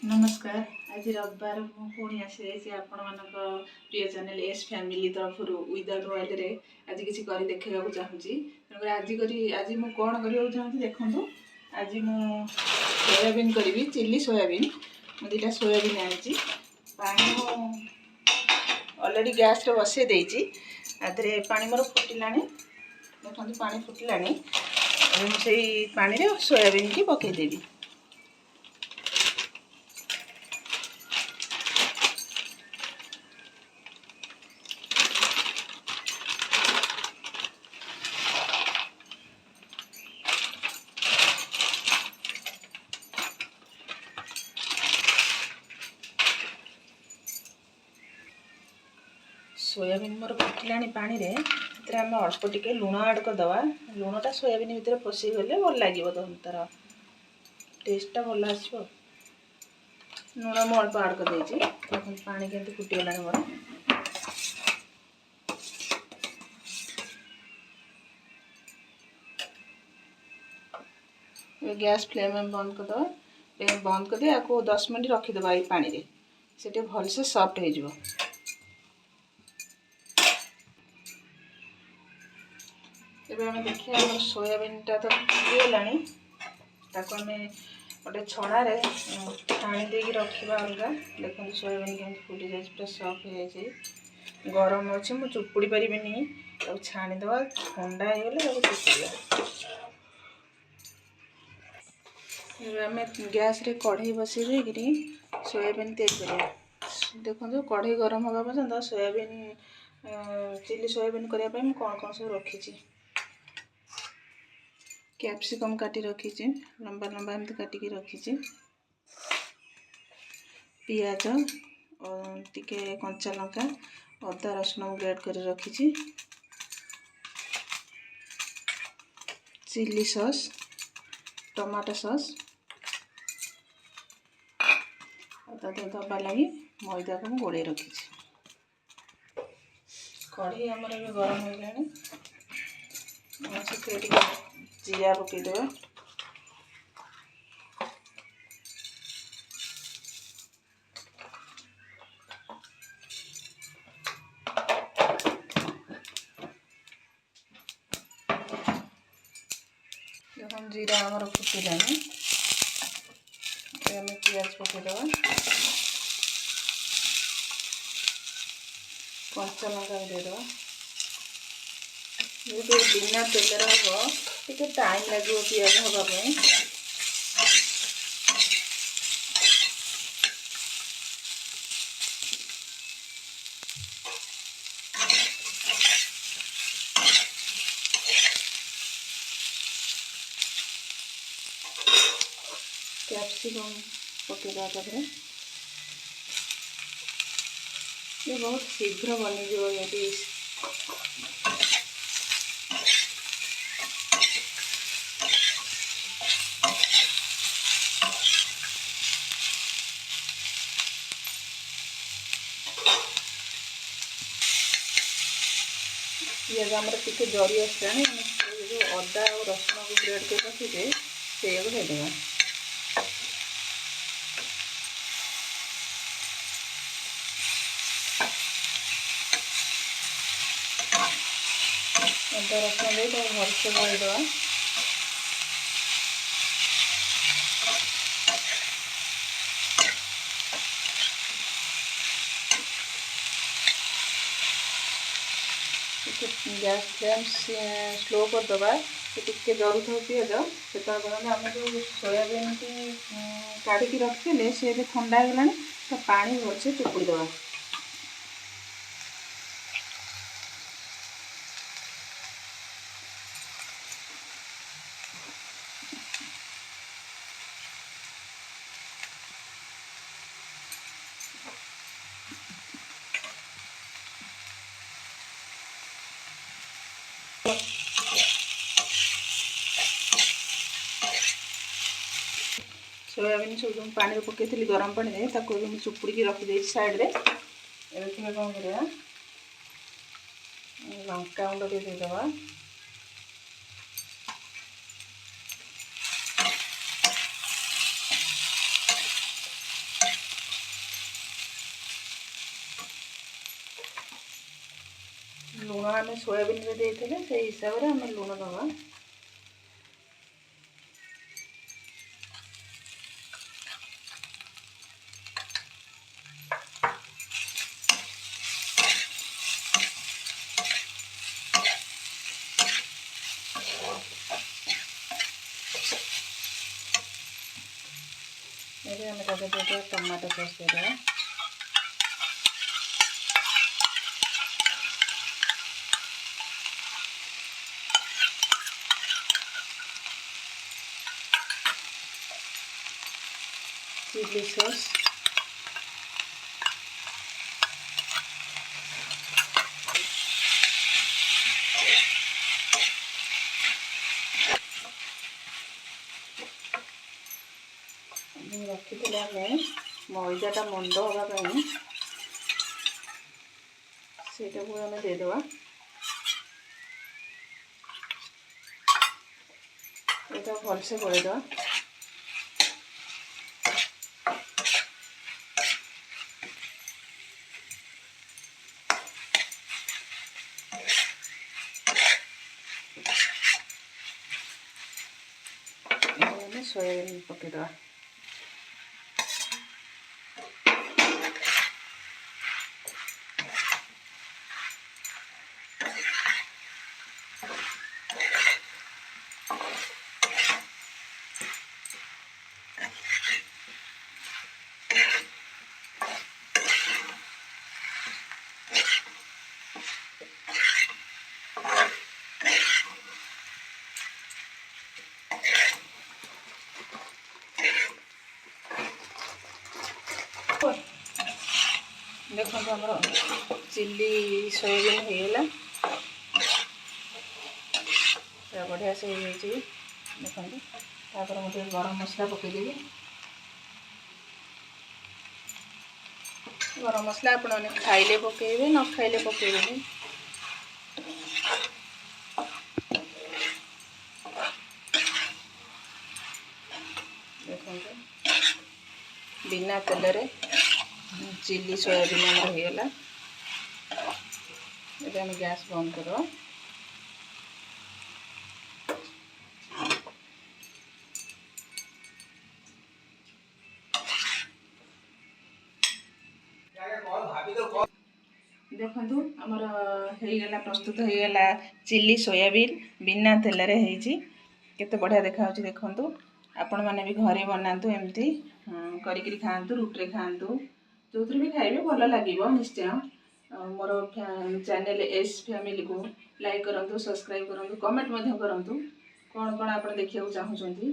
नमस्कार। आज रविवार पुणी आसी आपण मान प्रिय चैनल एस फैमिली तरफ विदाउट ऑयल रे आज किसी कर देखा चाहूँगी। आज मु कौन करने चाहूँगी देखो। आज मु सोयाबीन करी चिल्ली सोयाबीन। मुझे दुटा सोयाबीन आनी पानी ऑलरेडी गैस रे बसई देती आधे पानी मोर फुटला देखो पानी फुटला से पानी रे सोयाबीन की पकईदेवी। सोयाबीन मोर फुटला पानी रे आम अल्प टिके लुण ऐड करदे। लुणटा सोयाबीन भितर पशिगले भल लगे तार टेस्टा भल आसो। लुण मु अल्प ऐड कर पानी के फुटीगला मोर। गैस फ्लेम में बंद करदे। बंद कर दिया 10 मिनट रखीदे ये पानी रे से भलसे सॉफ्ट हो। तेज आम देखिए सोयाबीनटा तो फुटीगला आम गोटे छड़ा छाणी दे रखा अलग। देखो सोयाबीन के फुटी जाए पूरा सॉफ्ट हो जाए। गरम अच्छे मुझे चुपुड़ी पारि छाणीदे ठंडा हो गले चुपुड़ा। आम गैस रे कढ़ई बसई देकि सोयाबीन तैयारी करिया। देखो कढ़ई गरम होगा पर्यंत सोयाबीन चिल्ली सोयाबीन करने कौन कौन सब रखी। कैप्सिकम काटी रखी लंबा लंबा एमती काटिकी रखी। पियाज टिके कंचा लंका अदा रसुण ग्रेड कर रखी। चिल्ली सॉस टमाटो सॉस दबा लगी मैदा को गोले रखी। कढ़ई आमर गरम हो गलानी जीरा पकईदे। देखो जीरा आमर फुटलानी पियाज पकईदे। कंचा लंका देदेव। बिना तेल हम टे टाइम लगे पियाज हाँपाई। कैप्सिकम पकईदा ये बहुत शीघ्र बनीज ये डिश। पियाज आमर टिके जरी आसला जो अदा और रसुण को ग्रेड कर रखीजे से देदेगा। अदा रसुण दे भलसे गोलदेवा। गैस फ्लेम स्लो करदे टिके जरू था पियाज से आम जो सोयाबीन की काढ़ी रखी से ठंडा होगा तो पानी भलसे चुपुड़ीदे। सोयाबीन सब पानी पकई गरम पानी में चुपुड़ी रखी साइड रे। एवं कौन कर लंका गुंड देदेवा। लुण आम सोयाबीन में देते से हिसाब से आम लुण दवा। ये आम टमाटो सॉस देदेवा। चिली सॉस, रखी आम मैदाटा मंद हाँपाई सेटा को आम देदेवा। ये भलसे गोलेदेवा। सोयाबीन पकईदेवा। देखो आम चिली सोयाबीन होगला बढ़िया से देखो। तापर मुझे गरम मसला पकईदेवी। गरम मसला आपने खाइले पकईबे न खाइले पकईबे। देखो बिना तेल रे चिली सोयाबीन आम होगला। ये आम गैस बंद कर। देखु आमर होगला प्रस्तुत होगला चिली सोयाबीन बिना तेल रे केते बढ़िया देखा देखु। आपण मैंने भी घरे बनातु एमती करी खातु रुटी खातु जो भी खाइबे भल लगे निश्चय। मोर चैनल एस फैमिली को लाइक करूँ, सब्सक्राइब करूँ, कमेंट करूँ कौन कौन आप देखा चाहूँगी।